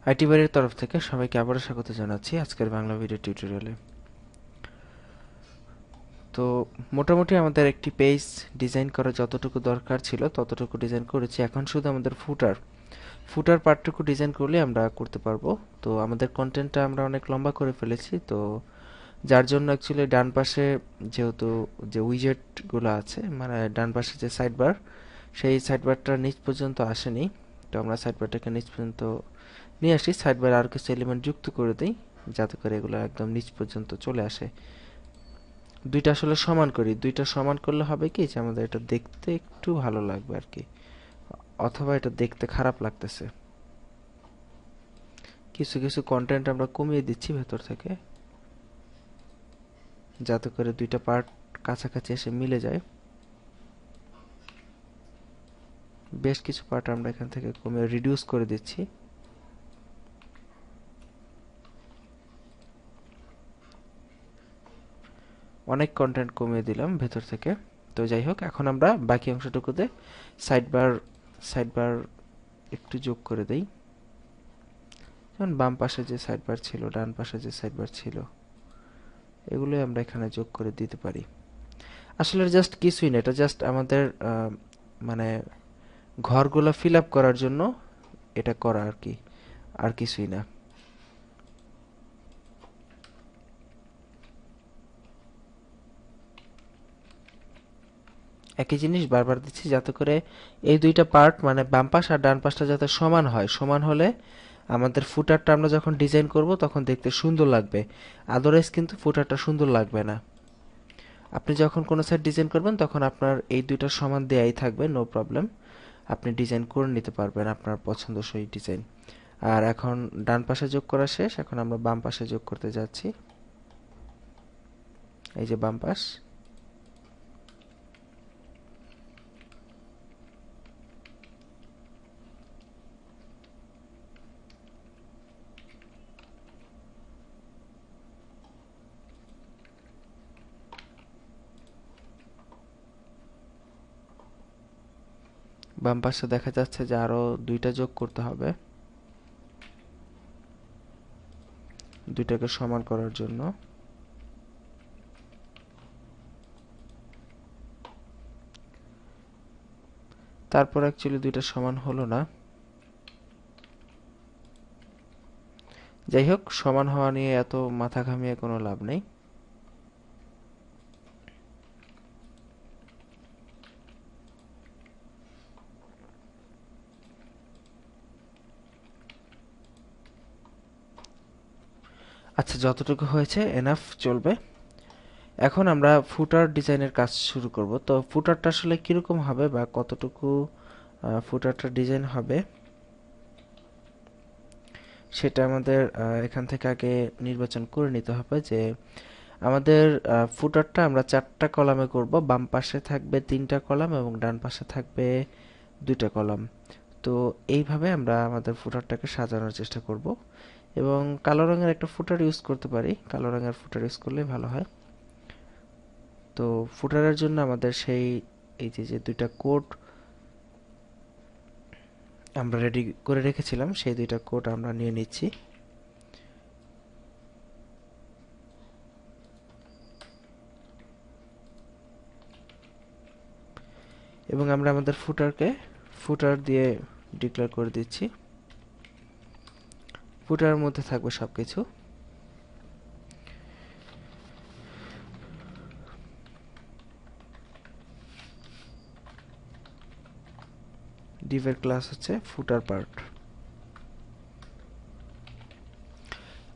IT বাড়ির তরফ থেকে সবাইকে আবারও স্বাগত জানাচ্ছি আজকের বাংলা ভিডিও টিউটোরিয়ালে। তো মোটামুটি আমাদের একটি পেজ ডিজাইন করা যতটুকু দরকার ছিল ততটুকু ডিজাইন করেছি। এখন শুধু আমাদের ফুটার পার্টটুকু ডিজাইন করলে আমরা করতে পারবো। তো আমাদের কন্টেন্টটা আমরা অনেক লম্বা করে ফেলেছি, তো যার জন্য অ্যাকচুয়ালি ডান পাশে যেহেতু যে উইজেটগুলো আছে, মানে ডান পাশে যে সাইড বার, সেই সাইড বারটা নিচ পর্যন্ত আসেনি। তো আমরা সাইড বারটাকে নিচ পর্যন্ত নিয়ে আসি, সাইড বারে আরও কিছু এলিমেন্ট যুক্ত করে দিই যাতে করে এগুলো একদম নিচ পর্যন্ত চলে আসে। দুইটা আসলে সমান করি, দুইটা সমান করলে হবে কি যে আমাদের এটা দেখতে একটু ভালো লাগবে আর কি, অথবা এটা দেখতে খারাপ লাগতেছে। কিছু কিছু কন্টেন্ট আমরা কমিয়ে দিচ্ছি ভেতর থেকে যাতে করে দুইটা পার্ট কাছাকাছি এসে মিলে যায়। বেশ কিছু পার্ট আমরা এখান থেকে কমিয়ে রিডিউস করে দিচ্ছি। অনেক কন্টেন্ট কমিয়ে দিলাম ভেতর থেকে। তো যাই হোক, এখন আমরা বাকি অংশটুকুতে সাইড বার একটু যোগ করে দেই। যেমন বাম পাশে যে সাইড বার ছিল, ডান পাশে যে সাইড বার ছিল, এগুলো আমরা এখানে যোগ করে দিতে পারি। আসলে জাস্ট কিছুই না, এটা জাস্ট আমাদের মানে ঘরগুলো ফিল আপ করার জন্য এটা করা আর কি, আর কিছুই না। একই জিনিস বারবার দিচ্ছি যাতে করে এই দুইটা পার্ট মানে বাম পাশ আর ডান পাশটা যাতে সমান হয়। সমান হলে আমাদের ফুটারটা আমরা যখন ডিজাইন করব তখন দেখতে সুন্দর লাগবে, আদারওয়াইজ কিন্তু ফুটারটা সুন্দর লাগবে না। আপনি যখন কোনো সাইড ডিজাইন করবেন তখন আপনার এই দুইটা সমান দেয়াই থাকবে, নো প্রবলেম। আপনি ডিজাইন করে নিতে পারবেন আপনার পছন্দসই ডিজাইন। আর এখন ডান পাশে যোগ করা শেষ, এখন আমরা বাম পাশে যোগ করতে যাচ্ছি। এই যে বাম পাশ, বাম পাশে দেখা যাচ্ছে যে আরো দুইটা যোগ করতে হবে দুইটাকে সমান করার জন্য। তারপর অ্যাকচুয়ালি দুইটা সমান হলো না। যাই হোক, সমান হওয়া নিয়ে এত মাথা ঘামিয়ে কোনো লাভ নেই। আচ্ছা, যতটুকু হয়েছে এনাফ চলবে। এখন আমরা ফুটার ডিজাইনের কাজ শুরু করব। তো ফুটারটা আসলে কিরকম হবে বা কতটুকু ফুটারটা ডিজাইন হবে সেটা আমাদের এখান থেকে আগে নির্বাচন করে নিতে হবে যে আমাদের ফুটারটা আমরা 4টা কলামে করব। বাম পাশে থাকবে 3টা কলাম এবং ডান পাশে থাকবে 2টা কলাম। তো এইভাবে আমরা আমাদের ফুটারটাকে সাজানোর চেষ্টা করব এবং কালো রঙের একটা ফুটার ইউজ করতে পারি। কালো রঙের ফুটার ইউজ করলে ভালো হয়। তো ফুটারের জন্য আমাদের সেই এই যে 2টা কোড আমরা রেডি করে রেখেছিলাম, সেই 2টা কোড আমরা নিয়ে নিচ্ছি এবং আমরা আমাদের ফুটার দিয়ে ডিক্লেয়ার করে দিচ্ছি। ফুটারের মধ্যে থাকবে সবকিছু। ডিভের ক্লাস হচ্ছে ফুটার পার্ট।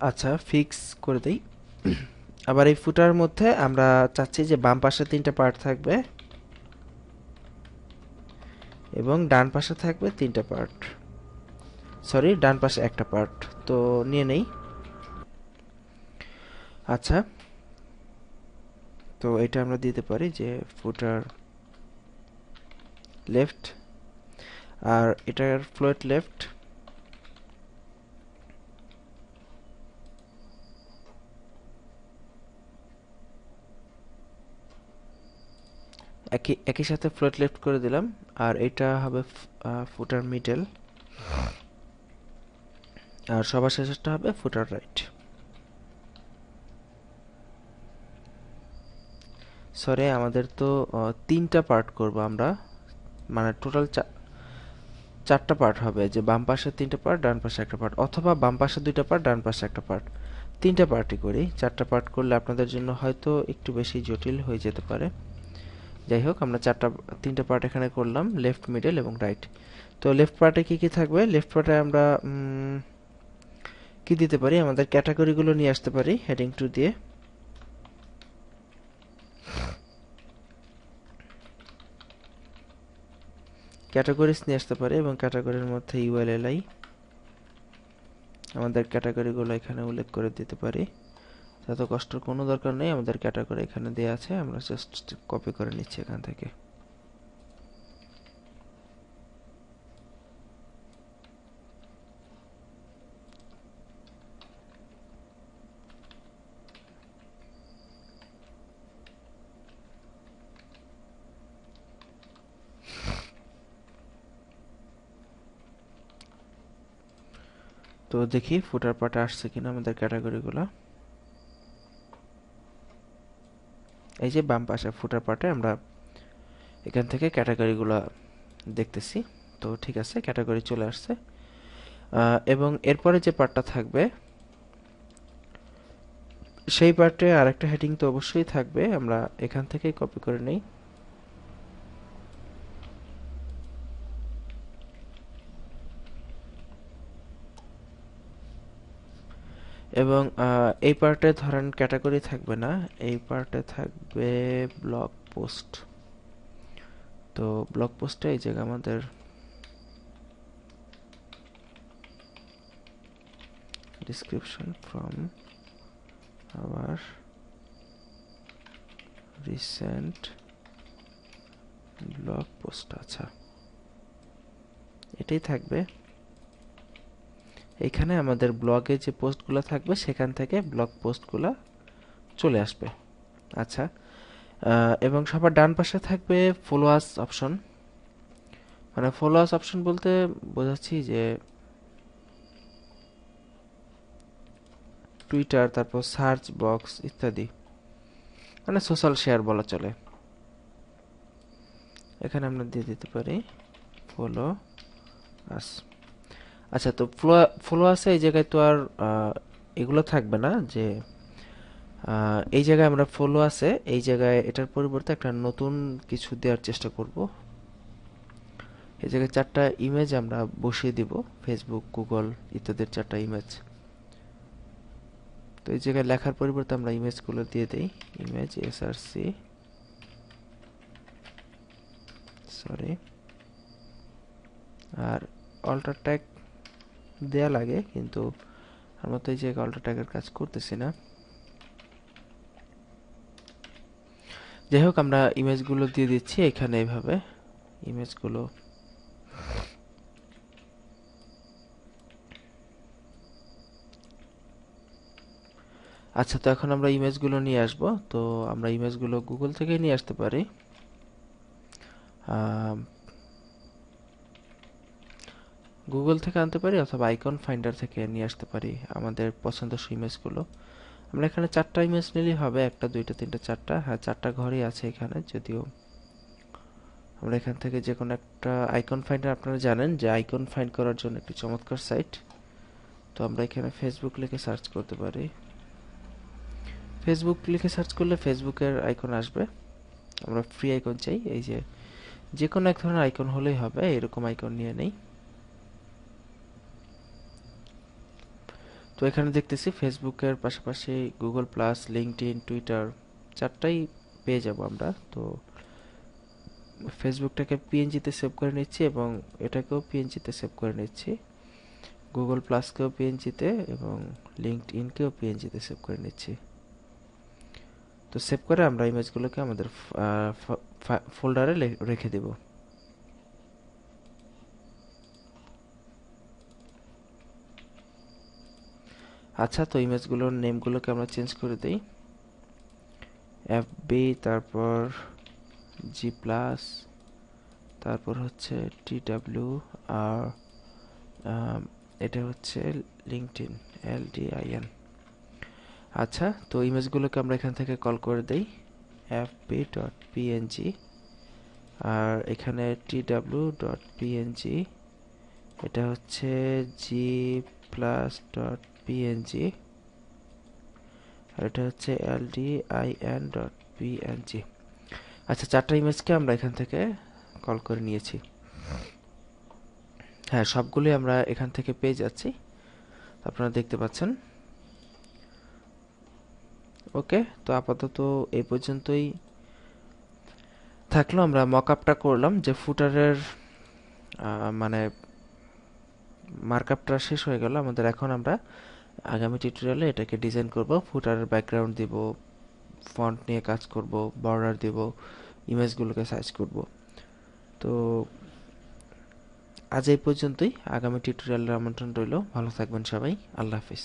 আচ্ছা, ফিক্স করে দেই। আবার এই ফুটার মধ্যে আমরা চাচ্ছি যে বাম পাশে 3টা পার্ট থাকবে এবং ডান পাশে থাকবে 3টা পার্ট। সরি, ডান পাশে একটা পার্ট। তো নিয়ে নেই। আচ্ছা, তো এটা আমরা দিতে পারি যে ফুটার লেফট, আর এটার ফ্লোট লেফট। একই সাথে ফ্লোট লেফট করে দিলাম। আর এটা হবে ফুটার মিডল। আর সবার শেষেরটা হবে ফুটার রাইট। সরি, আমাদের তো তিনটা পার্ট করব আমরা, মানে টোটাল চারটা পার্ট হবে, যে বাম পাশে তিনটা পার্ট, ডান পাশে একটা পার্ট, অথবা বাম পাশে দুইটা পার্ট, ডান পাশে একটা পার্ট। তিনটা পার্টই করি, চারটা পার্ট করলে আপনাদের জন্য হয়তো একটু বেশি জটিল হয়ে যেতে পারে। যাই হোক, আমরা তিনটা পার্ট এখানে করলাম, লেফট, মিডল এবং রাইট। তো লেফট পার্টে কি কি থাকবে? লেফট পার্টে আমরা কি দিতে পারি? আমাদের ক্যাটাগরিগুলো নিয়ে আসতে পারি হেডিং 2 দিয়ে। ক্যাটাগরিজ নিয়ে আসতে পারি এবং ক্যাটাগরির মধ্যে ইউএলএলআই আমাদের ক্যাটাগরিগুলো এখানে উল্লেখ করে দিতে পারি। এত কষ্টের কোনো দরকার নেই, আমাদের ক্যাটাগরি এখানে দেওয়া আছে, আমরা জাস্ট কপি করে নিচ্ছি এখান থেকে। তো দেখি ফুটার পার্টে আসছে কিনা আমাদের ক্যাটাগরিগুলো। এই যে বাম পাশে ফুটার পার্টে আমরা এখান থেকে ক্যাটাগরিগুলো দেখতেছি। তো ঠিক আছে, ক্যাটাগরি চলে আসছে। এবং এরপরে যে পার্টটা থাকবে সেই পার্টে আরেকটা হেডিং তো অবশ্যই থাকবে, আমরা এখান থেকেই কপি করে নেই। এবং এই পার্টে ধরেন ক্যাটাগরি থাকবে না, এই পার্টে থাকবে ব্লগ পোস্ট। তো ব্লগ পোস্টে এই জায়গা আমাদের description from our recent blog post, আচ্ছা এটাই থাকবে। এখানে আমাদের ব্লগে যে পোস্টগুলো থাকবে সেখান থেকে ব্লগ পোস্টগুলো চলে আসবে। আচ্ছা, এবং সবার ডান পাশে থাকবে ফলোয়ার্স অপশন। মানে ফলোয়ার্স অপশন বলতে বোঝাচ্ছি যে টুইটার, তারপর সার্চ বক্স ইত্যাদি, মানে সোশ্যাল শেয়ার বলা চলে। এখানে আমরা দিয়ে দিতে পারি ফলো আস। আচ্ছা, তো ফলো আসে এই জায়গায় তো আর এগুলো থাকবে না, যে এই জায়গায় আমরা ফলো আছে, এই জায়গায় এটার পরিবর্তে একটা নতুন কিছু দেওয়ার চেষ্টা করব। এই জায়গায় চারটা ইমেজ আমরা বসিয়ে দিব, ফেসবুক, গুগল ইত্যাদির চারটা ইমেজ। তো এই জায়গায় লেখার পরিবর্তে আমরা ইমেজগুলো দিয়ে দেই, ইমেজ এসআরসি, সরি। আর অল্টার ট্যাগ দেয়া লাগে, কিন্তু আমরা তো এই জায়গায় অল্টার ট্যাগের কাজ করতেছি না। যাই হোক, আমরা ইমেজগুলো দিয়ে দিচ্ছি এখানে এইভাবে ইমেজগুলো। আচ্ছা, তো এখন আমরা ইমেজগুলো নিয়ে আসব। তো আমরা ইমেজগুলো গুগল থেকে নিয়ে আসতে পারি। গুগল থেকে আনতে পারি অথবা আইকন ফাইন্ডার থেকে নিয়ে আসতে পারি আমাদের পছন্দসই ইমেজগুলো। আমরা এখানে চারটা ইমেজ নিলেই হবে, একটা, দুইটা, তিনটা, চারটা। হ্যাঁ, চারটা ঘরই আছে এখানে, যদিও আমরা এখান থেকে যে কোনো একটা আইকন ফাইন্ডার, আপনারা জানেন যে আইকন ফাইন্ড করার জন্য একটি চমৎকার সাইট। তো আমরা এখানে ফেসবুক লিখে সার্চ করতে পারি। ফেসবুক লিখে সার্চ করলে ফেসবুকের আইকন আসবে। আমরা ফ্রি আইকন চাই, এই যে কোনো এক ধরনের আইকন হলেই হবে, এরকম আইকন নিয়ে নেই। তো এখানে দেখতেছি ফেসবুকের পাশাপাশি গুগল প্লাস, লিঙ্কডইন, টুইটার চারটাই পেয়ে যাব আমরা। তো ফেসবুকটাকে পিএনজিতে সেভ করে নিচ্ছি এবং এটাকেও পিএনজিতে সেভ করে নিচ্ছি, গুগল প্লাসকেও পিএনজিতে এবং লিঙ্কডইনকেও পিএনজিতে সেভ করে নিচ্ছি। তো সেভ করে আমরা ইমেজগুলোকে আমাদের ফোল্ডারে রেখে দেব। আচ্ছা, তো ইমেজগুলোর নেমগুলোকে আমরা চেঞ্জ করে দেই, এফবি, তারপর জি প্লাস, তারপর হচ্ছে টিডাব্লিউ আর এটা হচ্ছে লিঙ্কডইন, LDIN। আচ্ছা, তো ইমেজগুলোকে আমরা এখান থেকে কল করে দেই fp.png, আর এখানে tw.png, এটা হচ্ছে g+.png, আর এটা হচ্ছে ldin.png। আচ্ছা, চারটা ইমেজকে আমরা এখান থেকে কল করে নিয়েছি। হ্যাঁ, সবগুলোই আমরা এখান থেকে পেয়ে যাচ্ছি, আপনারা দেখতে পাচ্ছেন। ওকে, তো আপাতত এই পর্যন্তই থাকলো। আমরা মকআপটা করলাম যে ফুটারের মানে মার্কআপটা শেষ হয়ে গেল আমাদের। এখন আমরা আগামী টিউটোরিয়ালে এটাকে ডিজাইন করব, ফুটারের ব্যাকগ্রাউন্ড দিব, ফন্ট নিয়ে কাজ করব, বর্ডার দিব, ইমেজগুলোকে সাইজ করব। তো আজ এই পর্যন্তই, আগামী টিউটোরিয়ালের আমন্ত্রণ রইল। ভালো থাকবেন সবাই, আল্লাহ হাফিজ।